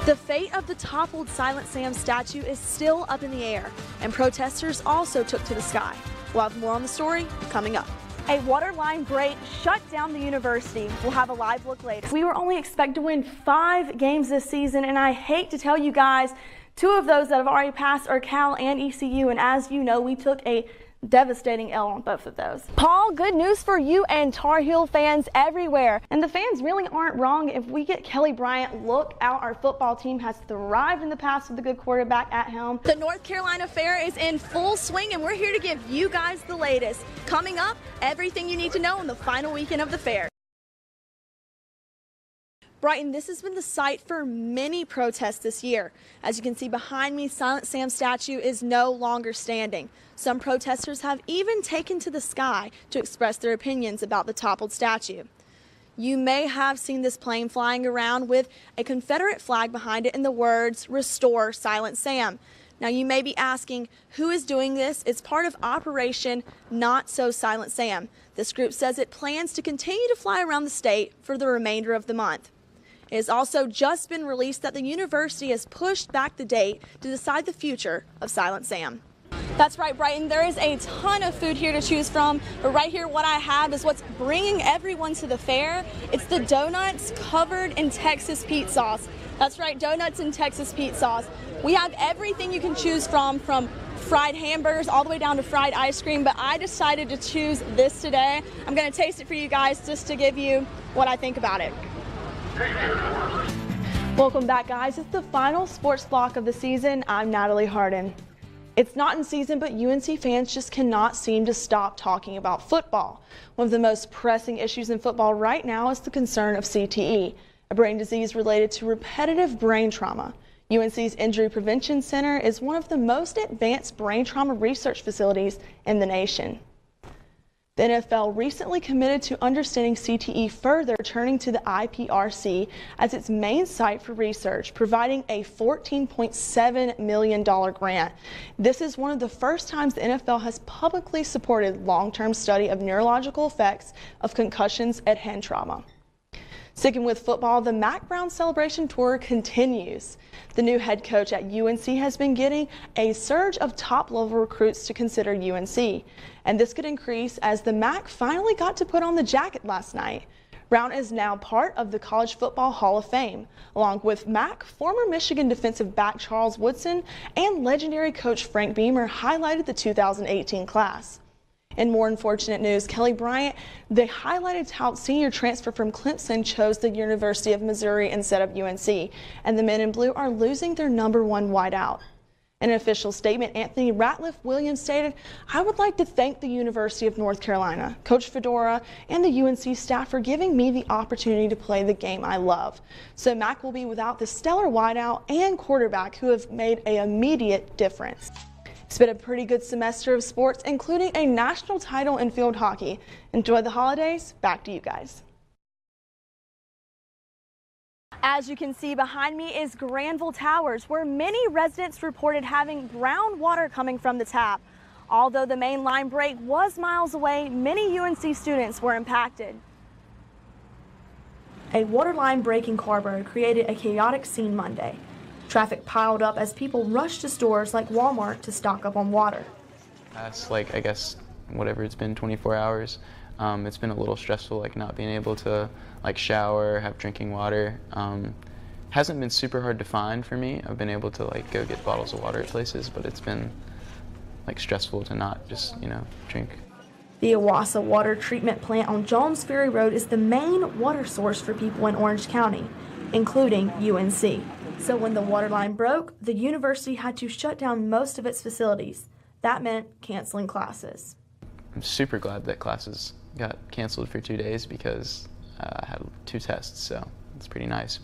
The fate of the toppled Silent Sam statue is still up in the air, and protesters also took to the sky. We'll have more on the story coming up. A water line break shut down the university. We'll have a live look later. We were only expected to win 5 games this season, and I hate to tell you guys, 2 of those that have already passed are Cal and ECU, and as you know, we took a devastating L on both of those. Paul, good news for you and Tar Heel fans everywhere. And the fans really aren't wrong. If we get Kelly Bryant, look out, our football team has thrived in the past with a good quarterback at helm. The North Carolina Fair is in full swing, and we're here to give you guys the latest. Coming up, everything you need to know on the final weekend of the fair. Brighton, this has been the site for many protests this year. As you can see behind me, Silent Sam statue is no longer standing. Some protesters have even taken to the sky to express their opinions about the toppled statue. You may have seen this plane flying around with a Confederate flag behind it and the words, "Restore Silent Sam." Now you may be asking, who is doing this? It's part of Operation Not So Silent Sam. This group says it plans to continue to fly around the state for the remainder of the month. It has also just been released that the university has pushed back the date to decide the future of Silent Sam. That's right, Brighton. There is a ton of food here to choose from, but right here what I have is what's bringing everyone to the fair. It's the donuts covered in Texas Pete sauce. That's right, donuts in Texas Pete sauce. We have everything you can choose from fried hamburgers all the way down to fried ice cream, but I decided to choose this today. I'm going to taste it for you guys just to give you what I think about it. Welcome back, guys. It's the final sports block of the season. I'm Natalie Hardin. It's not in season, but UNC fans just cannot seem to stop talking about football. One of the most pressing issues in football right now is the concern of CTE, a brain disease related to repetitive brain trauma. UNC's Injury Prevention Center is one of the most advanced brain trauma research facilities in the nation. The NFL recently committed to understanding CTE further, turning to the IPRC as its main site for research, providing a $14.7 million grant. This is one of the first times the NFL has publicly supported long-term study of neurological effects of concussions and head trauma. Sticking with football, the Mack Brown Celebration Tour continues. The new head coach at UNC has been getting a surge of top-level recruits to consider UNC, and this could increase as the Mack finally got to put on the jacket last night. Brown is now part of the College Football Hall of Fame, along with Mack, former Michigan defensive back Charles Woodson, and legendary coach Frank Beamer highlighted the 2018 class. In more unfortunate news, Kelly Bryant, the highlighted tout senior transfer from Clemson, chose the University of Missouri instead of UNC, and the men in blue are losing their #1 wideout. In an official statement, Anthony Ratliff Williams stated, "I would like to thank the University of North Carolina, Coach Fedora, and the UNC staff for giving me the opportunity to play the game I love." So Mack will be without the stellar wideout and quarterback who have made an immediate difference. It's been a pretty good semester of sports, including a national title in field hockey. Enjoy the holidays. Back to you guys. As you can see behind me is Granville Towers, where many residents reported having brown water coming from the tap. Although the main line break was miles away, many UNC students were impacted. A water line break in Carver created a chaotic scene Monday. Traffic piled up as people rushed to stores like Walmart to stock up on water. Past, I guess, whatever it's been, 24 hours, it's been a little stressful, not being able to, shower, have drinking water. Hasn't been super hard to find for me. I've been able to, go get bottles of water at places, but it's been, stressful to not just, drink. The Owasso Water Treatment Plant on Jones Ferry Road is the main water source for people in Orange County, including UNC. So when the water line broke, the university had to shut down most of its facilities. That meant canceling classes. I'm super glad that classes got canceled for 2 days because I had 2 tests, so it's pretty nice.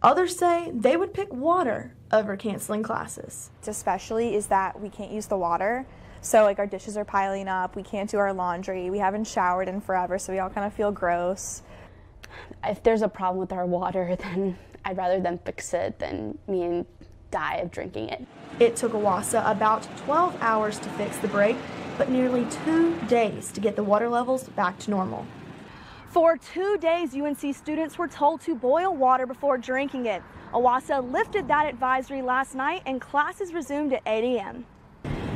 Others say they would pick water over canceling classes. Especially is that we can't use the water. So our dishes are piling up, we can't do our laundry, we haven't showered in forever, so we all kind of feel gross. If there's a problem with our water, then I'd rather them fix it than me and die of drinking it. It took Owasso about 12 hours to fix the break, but nearly 2 days to get the water levels back to normal. For 2 days, UNC students were told to boil water before drinking it. OWASA lifted that advisory last night and classes resumed at 8 a.m.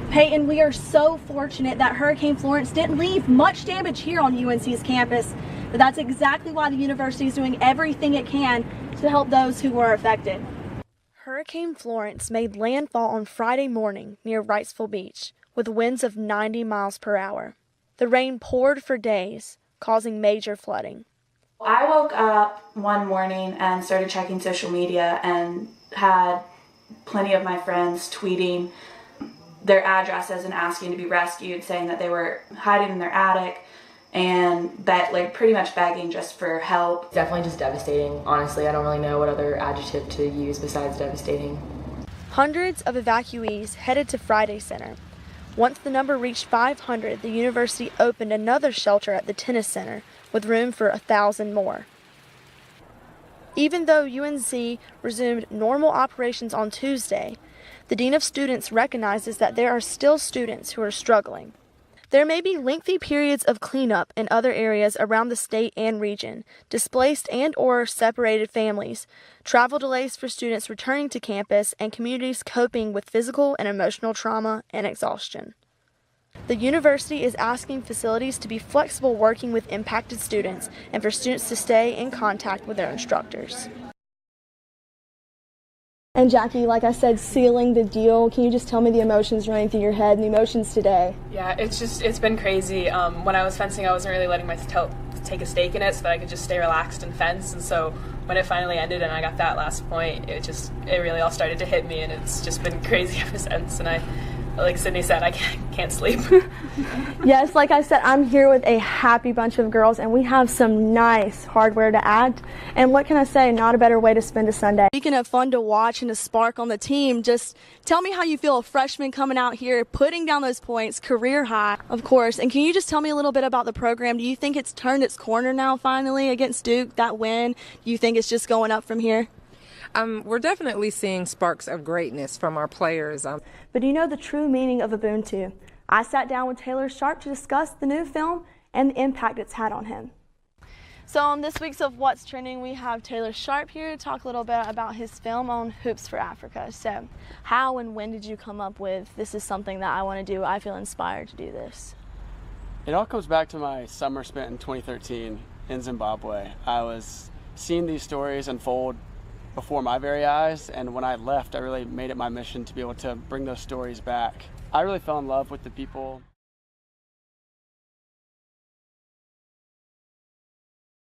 Peyton, we are so fortunate that Hurricane Florence didn't leave much damage here on UNC's campus, but that's exactly why the university is doing everything it can to help those who were affected. Hurricane Florence made landfall on Friday morning near Wrightsville Beach with winds of 90 miles per hour. The rain poured for days, causing major flooding. I woke up one morning and started checking social media and had plenty of my friends tweeting their addresses and asking to be rescued, saying that they were hiding in their attic and that pretty much begging just for help. Definitely just devastating. Honestly, I don't really know what other adjective to use besides devastating. Hundreds of evacuees headed to Friday Center. Once the number reached 500, the university opened another shelter at the tennis center with room for 1,000 more. Even though UNC resumed normal operations on Tuesday, the Dean of Students recognizes that there are still students who are struggling. There may be lengthy periods of cleanup in other areas around the state and region, displaced and/or separated families, travel delays for students returning to campus, and communities coping with physical and emotional trauma and exhaustion. The university is asking facilities to be flexible working with impacted students and for students to stay in contact with their instructors. And Jackie, like I said, sealing the deal, can you just tell me the emotions running through your head and the emotions today? Yeah, it's been crazy. When I was fencing, I wasn't really letting myself take a stake in it so that I could just stay relaxed and fence. And so when it finally ended and I got that last point, it really all started to hit me, and it's just been crazy ever since. And like Sydney said, I can't sleep. Yes, like I said, I'm here with a happy bunch of girls, and we have some nice hardware to add. And what can I say, not a better way to spend a Sunday. Speaking of fun to watch and a spark on the team, just tell me how you feel a freshman coming out here, putting down those points, career high, of course. And can you just tell me a little bit about the program? Do you think it's turned its corner now finally against Duke, that win? Do you think it's just going up from here? We're definitely seeing sparks of greatness from our players. But do you know the true meaning of Ubuntu? I sat down with Taylor Sharp to discuss the new film and the impact it's had on him. So on this week's of What's Trending, we have Taylor Sharp here to talk a little bit about his film on Hoops for Africa. So how and when did you come up with, this is something that I want to do, I feel inspired to do this? It all comes back to my summer spent in 2013 in Zimbabwe. I was seeing these stories unfold before my very eyes, and when I left, I really made it my mission to be able to bring those stories back. I really fell in love with the people